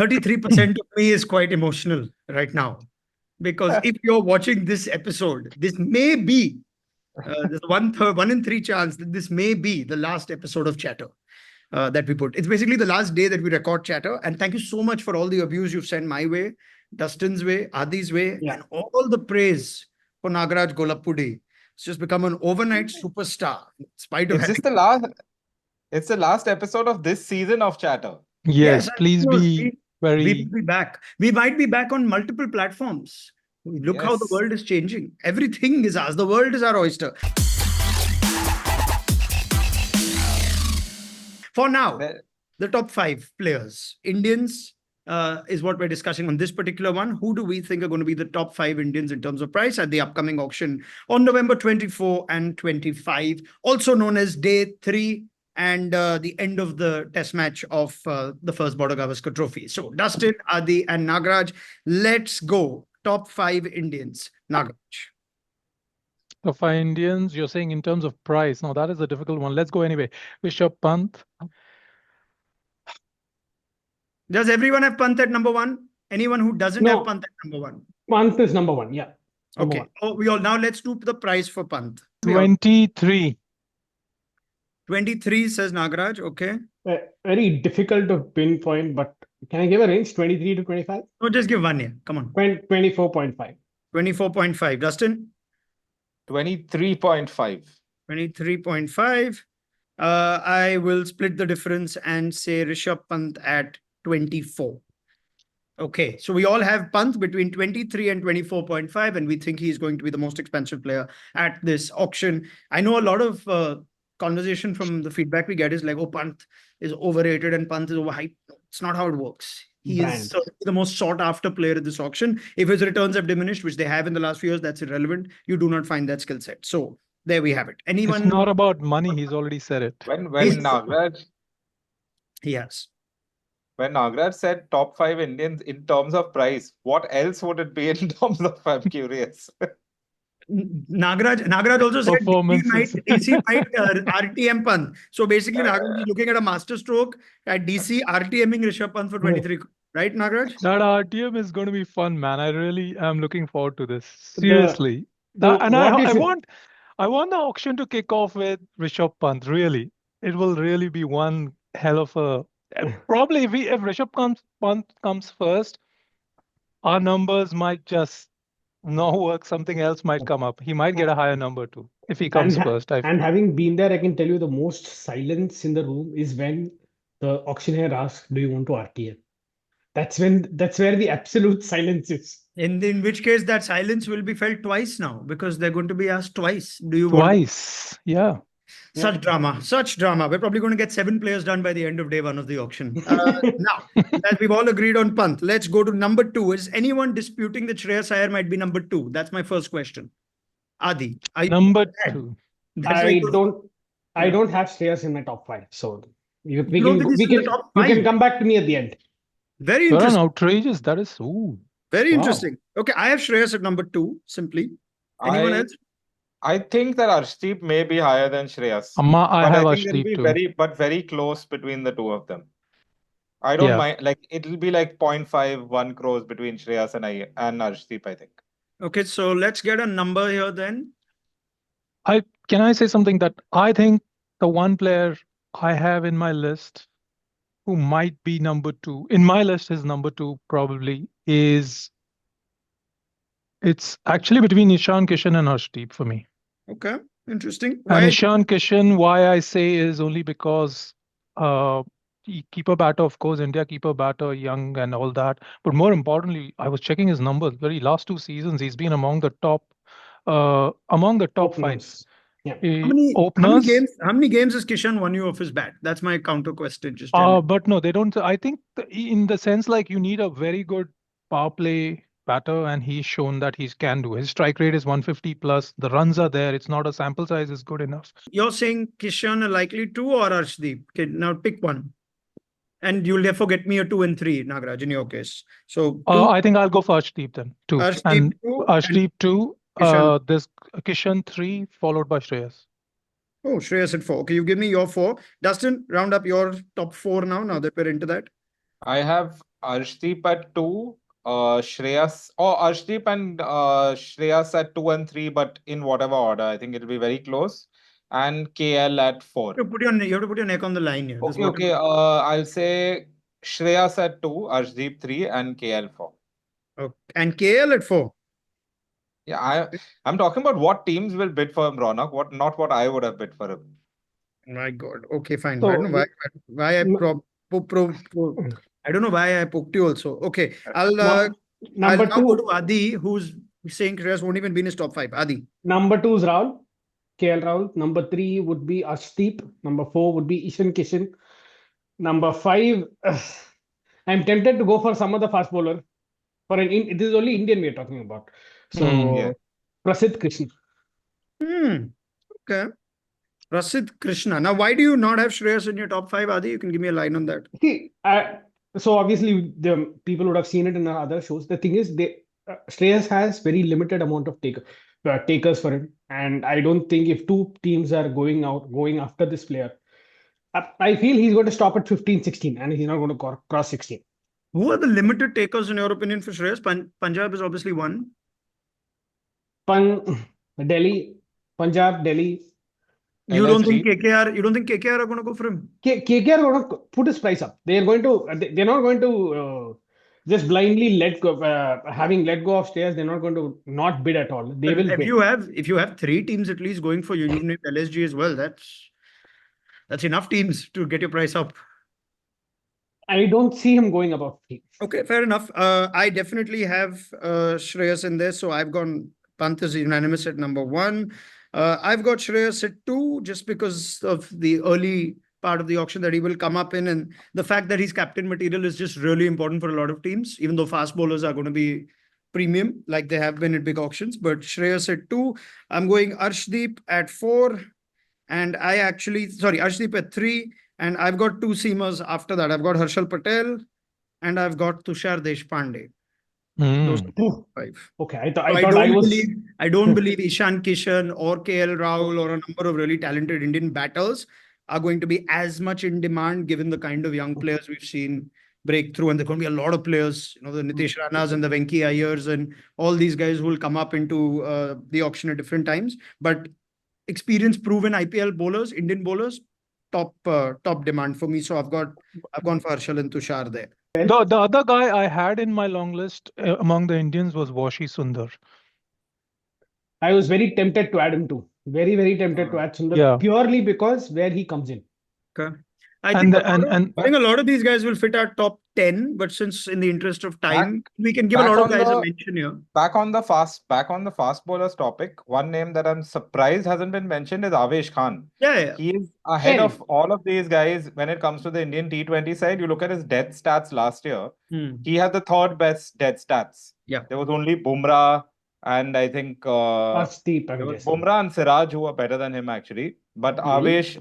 33% of me is quite emotional right now. Because if you're watching this episode, this may be there's 1 in 3 chance that this may be the last episode of Chatter that we put. It's basically the last day that we record Chatter. And thank you so much for all the abuse you've sent my way, Dustin's way, Adi's way, and all the praise for Nagaraj Golapudi. It's just become an overnight superstar. In spite of It's the last episode of this season of Chatter. Yes, please we will be be back. We might be back on multiple platforms. Look how the Yes. world is changing. Everything is ours. The world is our oyster. For now, the top 5 players, Indians, is what we're discussing on this particular one. Who do we think are going to be the top 5 Indians in terms of price at the upcoming auction on November 24 and 25, also known as day 3 and the end of the test match of the first Border Gavaskar Trophy. So Dustin, Adi and Nagaraj, let's go. Top 5 Indians. Nagaraj. top 5 Indians. You're saying in terms of price. Now that is a difficult one. Let's go anyway. Rishabh Pant. Does everyone have Pant at number 1? Anyone who doesn't No. have Pant at number 1? Pant is number 1. Yeah. Number Okay. one. Oh, we all now let's do the price for Pant. 23. 23 says Nagaraj. Okay. Very difficult to pinpoint, but can I give a range? 23 to 25? No, just give 1 year. Come on. 24.5. 24.5. Dustin? 23.5. 23.5. I will split the difference and say Rishabh Pant at 24. Okay, so we all have Pant between 23 and 24.5, and we think he's going to be the most expensive player at this auction. I know a lot of conversation from the feedback we get is like, oh, Pant is overrated and Pant is overhyped. It's not how it works. He Brand. is certainly the most sought after player at this auction. If his returns have diminished, which they have in the last few years, that's irrelevant. You do not find that skill set. So there we have it. Anyone? It's not about money. He's already said it. When He's- Nagaraj Yes. when Nagaraj said top 5 Indians in terms of price, what else would it be in terms of? I'm curious. Nagaraj also said Performances. DC might RTM Pant. So basically, Nagaraj is looking at a master stroke at DC RTMing Rishabh Pant for 23. Right, Nagaraj? That RTM is going to be fun, man. I really am looking forward to this. The- Seriously. the- And what I is it- want the auction to kick off with Rishabh Pant. Really, it will really be one hell of a. Probably if Rishabh Pant comes first, our numbers might just not work. Something else might come up. He might get a higher number too if he comes And ha- first. I feel. And having been there, I can tell you the most silence in the room is when the auctioneer asks, "Do you want to RTM?" That's where the absolute silence is. In which case, that silence will be felt twice now because they're going to be asked twice. Do you want Twice, yeah. such drama? Such drama. We're probably going to get 7 players done by the end of day 1 of the auction. Now that we've all agreed on Pant, let's go to number 2. Is anyone disputing that Shreyas Iyer might be number 2? That's my first question. Adi, are you Number mad? 2. That's I like- don't have Shreyas in my top 5, so we You can don't think he's we in the can top you can 5? come back to me at the end. Very Well, interesting. outrageous. That is ooh. Very Wow. interesting. Okay, I have Shreyas at number 2, simply. Anyone else? I think that Arshdeep may be higher than Shreyas. I But have I think it'll be Arshdeep too. very close between the two of them. I don't Yeah. mind, like it'll be like 0.51 crores between Shreyas and Arshdeep, I think. Okay, so let's get a number here then. Can I say something that I think the one player I have in my list who might be number 2, in my list is number 2 probably, is it's actually between Ishan Kishan and Arshdeep for me. Okay, interesting. And Why? Ishan Kishan, why I say is only because keeper batter, of course, India keeper batter, young and all that. But more importantly, I was checking his numbers. Very last 2 seasons, he's been among the top 5 Openers. How many openers. How many games has Kishan won you off his bat? That's my counter question. Just But no, they don't. I think in the sense like you need a very good power play batter, and he's shown that he can do. His strike rate is 150 plus. The runs are there. It's not a sample size is good enough. You're saying Kishan are likely 2 or Arshdeep? Okay, now pick one. And you'll therefore get me a 2 and 3, Nagaraj, in your case. So I think I'll go for Arshdeep then. 2. Arshdeep And 2. Arshdeep 2. Kishan. This Kishan 3 followed by Shreyas. Oh, Shreyas at 4. Okay, you give me your 4. Dustin, round up your top 4 now that we're into that. I have Arshdeep at 2, Arshdeep and Shreyas at 2 and 3, but in whatever order. I think it'll be very close. And KL at 4. You have to put your neck on the line here. This is Okay. I'll say Shreyas at 2, Arshdeep 3, and KL 4. Okay. And KL at 4. Yeah, I'm talking about what teams will bid for him, Ronak. Not what I would have bid for him. My God. Okay, fine. So, I don't know why I I don't know why I poked you also. Okay. I'll number now go two, to Adi, who's saying Shreyas won't even be in his top 5. Adi. number 2 is Rahul, KL Rahul. Number 3 would be Arshdeep. Number 4 would be Ishan Kishan. Number 5, I'm tempted to go for some other fast bowler. This is only Indian we're talking about. So Yeah. Prasidh Krishna. Okay. Prasidh Krishna. Now, why do you not have Shreyas in your top 5, Adi? You can give me a line on that. See, so obviously the people would have seen it in the other shows. The thing is, Shreyas has very limited amount of takers for him, and I don't think if two teams are going after this player, I feel he's going to stop at 15, 16, and he's not going to cross 16. Who are the limited takers in your opinion for Shreyas? Punjab is obviously one. Delhi, Punjab, Delhi. You don't think LSG. KKR? You don't think KKR are going to go for him? KKR are going to put his price up. They're not going to just blindly having let go of Shreyas. They're not going to not bid at all. They But will bid. if you have 3 teams at least going for you, you've named LSG as well. That's enough teams to get your price up. I don't see him going above 3. Okay, fair enough. I definitely have Shreyas in there. So I've gone Pant is unanimous at number 1. I've got Shreyas at 2 just because of the early part of the auction that he will come up in, and the fact that he's captain material is just really important for a lot of teams, even though fast bowlers are going to be premium like they have been at big auctions. But Shreyas at 2. I'm going Arshdeep at 4. And Arshdeep at 3. And I've got 2 seamers after that. I've got Harshal Patel and I've got Tushar Deshpande. Those are 5. Okay, I So thought I was. I don't believe Ishan Kishan or KL Rahul or a number of really talented Indian batters are going to be as much in demand given the kind of young players we've seen break through. And there are going to be a lot of players, the Nitish Ranas and the Venki Iyers and all these guys who will come up into the auction at different times. But experience proven IPL bowlers, Indian bowlers, top demand for me. So I've gone for Harshal and Tushar there. The other guy I had in my long list among the Indians was Washi Sundar. I was very tempted to add him too. Very, very tempted to add Sundar purely because where he comes in. Okay. I think a lot of these guys will fit our top 10, but since in the interest of time, we can give a lot of guys a mention here. Back on the fast bowlers topic, one name that I'm surprised hasn't been mentioned is Avesh Khan. Yeah. He is ahead of all of these guys when it comes to the Indian T20 side. You look at his death stats last year. He had the 3rd best death stats. Yeah. There was only Bumrah and I think Bumrah and Siraj who were better than him actually. But Avesh...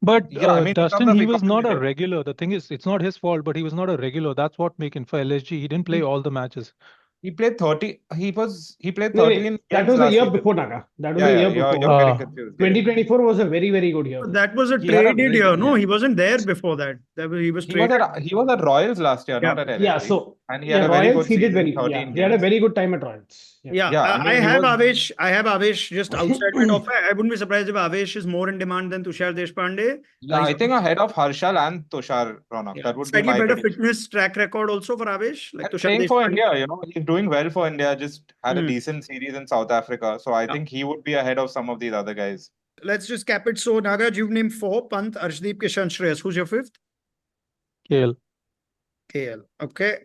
But Dustin, he was not a regular. The thing is, it's not his fault, but he was not a regular. That's what made him for LSG. He didn't play all the matches. He played 30. He played 13. That was the year before, Naga. That was the year before. You're getting confused. 2024 was a very, very good year. That was a traded year. No, he wasn't there before that. He was traded. He was at Royals last year, not at LSG. Yeah, so and he had a very good season. He had a very good time at Royals. I have Avesh just outside my top 5. I wouldn't be surprised if Avesh is more in demand than Tushar Deshpande. Yeah, I think ahead of Harshal and Tushar, Ronak. That would be my better fitness track record also for Avesh. Like Tushar playing for India, he's doing well for India. Just had a decent series in South Africa. So I think he would be ahead of some of these other guys. Let's just cap it. So Nagaraj, you've named 4: Pant, Arshdeep, Kishan, Shreyas. Who's your 5th? KL. Okay.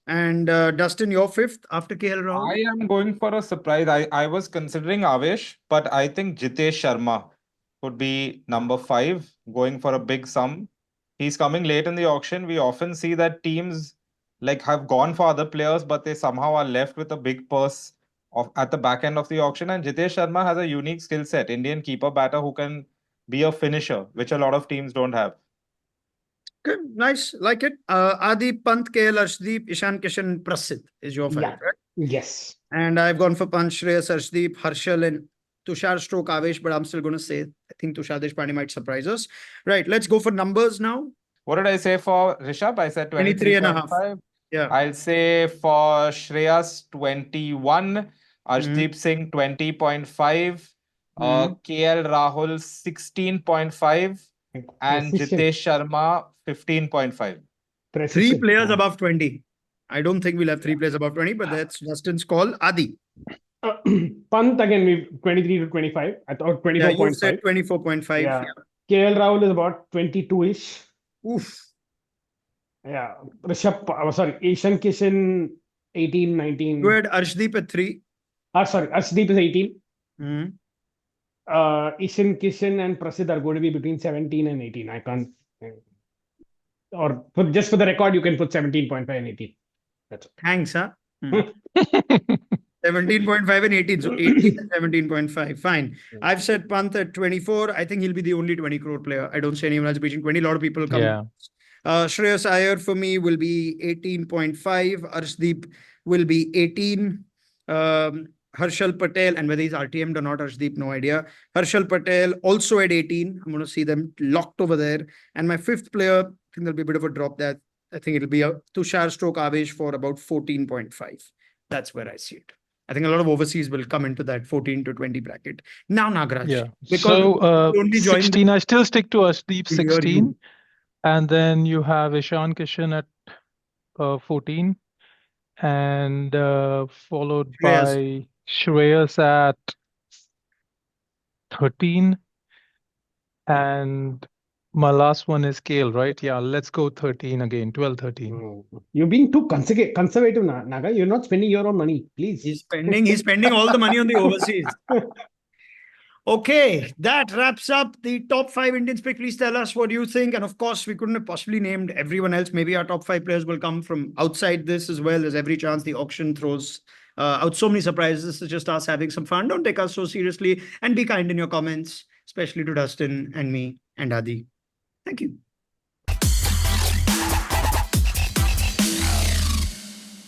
And Dustin, your 5th after KL Rahul? I am going for a surprise. I was considering Avesh, but I think Jitesh Sharma would be number 5, going for a big sum. He's coming late in the auction. We often see that teams have gone for other players, but they somehow are left with a big purse at the back end of the auction. And Jitesh Sharma has a unique skill set, Indian keeper batter who can be a finisher, which a lot of teams don't have. Good, nice, like it. Adi, Pant, KL, Arshdeep, Ishan Kishan, Prasidh is your 5, right? Yes. And I've gone for Pant, Shreyas, Arshdeep, Harshal, and Tushar Avesh, but I'm still going to say I think Tushar Deshpande might surprise us. Right, let's go for numbers now. What did I say for Rishabh? I said 23 and a half. 23.5. Yeah. I'll say for Shreyas 21, Arshdeep Singh 20.5, KL Rahul 16.5, and Precision. Jitesh Sharma 15.5. Three Precision. players Yeah. above 20. I don't think we'll have three players above 20, but that's Justin's call. Adi. Pant again, we've 23 to 25. I thought Yeah, you said 24.5. 24.5. Yeah. Yeah. KL Rahul is about 22-ish. Oof. Yeah. Ishan Kishan 18, 19. You had Arshdeep at 3. Arshdeep is 18. Hmm. Ishan Kishan and Prasidh are going to be between 17 and 18. I can't. Or just for the record, you can put 17.5 and 18. That's it. Thanks, huh? 17.5 and 18. So 18 and 17.5. Fine. I've said Pant at 24. I think he'll be the only 20 crore player. I don't see anyone else reaching 20. A lot of people come. Yeah. Shreyas Iyer for me will be 18.5. Arshdeep will be 18. Harshal Patel, and whether he's RTM'd or not, Arshdeep, no idea. Harshal Patel also at 18. I'm going to see them locked over there. And my fifth player, I think there'll be a bit of a drop there. I think it'll be a Tushar stroke Avesh for about 14.5. That's where I see it. I think a lot of overseas will come into that 14 to 20 bracket. Now, Nagraj. Yeah. Because So you only joined 16, I still stick to Arshdeep Here you- 16. And then you have Ishan Kishan at 14. And followed Shreyas. by Shreyas at 13. And my last one is Kale, right? Yeah, let's go 13 again, 12, 13. You're being too conservative, Naga. You're not spending your own money, please. He's spending all the money on the overseas. Okay, that wraps up the top 5 Indians pick. Please tell us what you think. And of course, we couldn't have possibly named everyone else. Maybe our top 5 players will come from outside this as well. There's every chance the auction throws out so many surprises. This is just us having some fun. Don't take us so seriously and be kind in your comments, especially to Dustin and me and Adi. Thank you.